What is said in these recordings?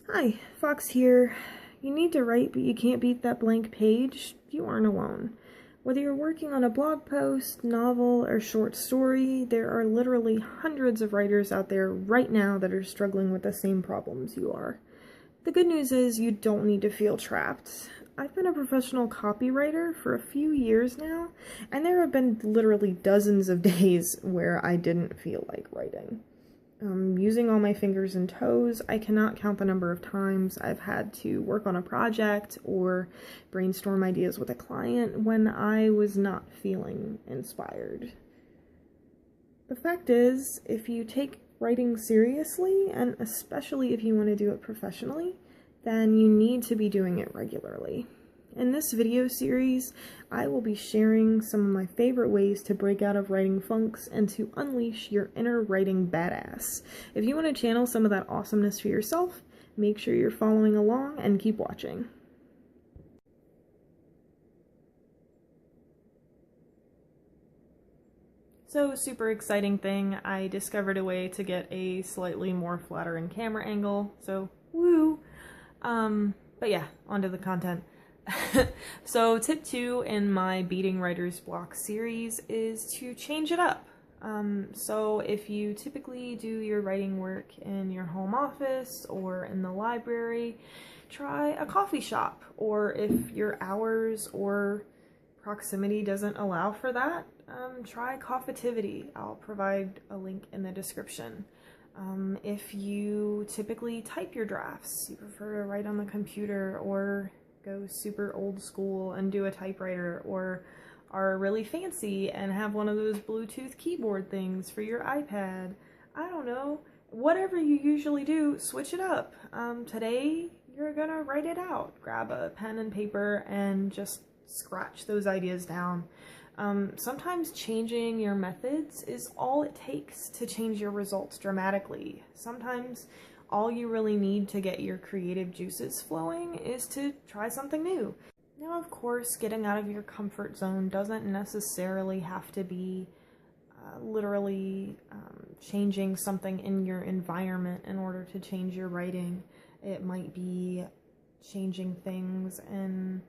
Hi, Fox here. You need to write, but you can't beat that blank page? You aren't alone. Whether you're working on a blog post, novel, or short story, there are literally hundreds of writers out there right now that are struggling with the same problems you are. The good news is you don't need to feel trapped. I've been a professional copywriter for a few years now, and there have been literally dozens of days where I didn't feel like writing. Using all my fingers and toes, I cannot count the number of times I've had to work on a project or brainstorm ideas with a client when I was not feeling inspired. The fact is, if you take writing seriously, and especially if you want to do it professionally, then you need to be doing it regularly. In this video series, I will be sharing some of my favorite ways to break out of writing funks and to unleash your inner writing badass. If you want to channel some of that awesomeness for yourself, make sure you're following along and keep watching. So, super exciting thing, I discovered a way to get a slightly more flattering camera angle, so woo! But yeah, onto the content. So tip 2 in my Beating Writer's Block series is to change it up. So if you typically do your writing work in your home office or in the library, try a coffee shop, or if your hours or proximity doesn't allow for that, try Coffeetivity. I'll provide a link in the description. If you typically type your drafts, you prefer to write on the computer or go super old school and do a typewriter, or are really fancy and have one of those Bluetooth keyboard things for your iPad, I don't know, whatever you usually do, switch it up. Today you're gonna write it out. Grab a pen and paper and just scratch those ideas down. Sometimes changing your methods is all it takes to change your results dramatically. Sometimes all you really need to get your creative juices flowing is to try something new. Now, of course, getting out of your comfort zone doesn't necessarily have to be literally changing something in your environment in order to change your writing. It might be changing things in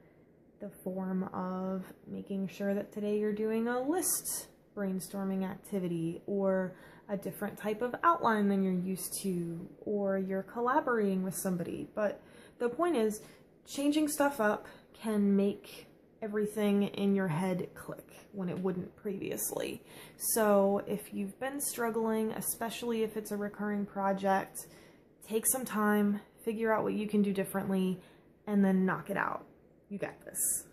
the form of making sure that today you're doing a list brainstorming activity, or a different type of outline than you're used to, or you're collaborating with somebody. But the point is, changing stuff up can make everything in your head click when it wouldn't previously. So if you've been struggling, especially if it's a recurring project, take some time, figure out what you can do differently, and then knock it out. You got this.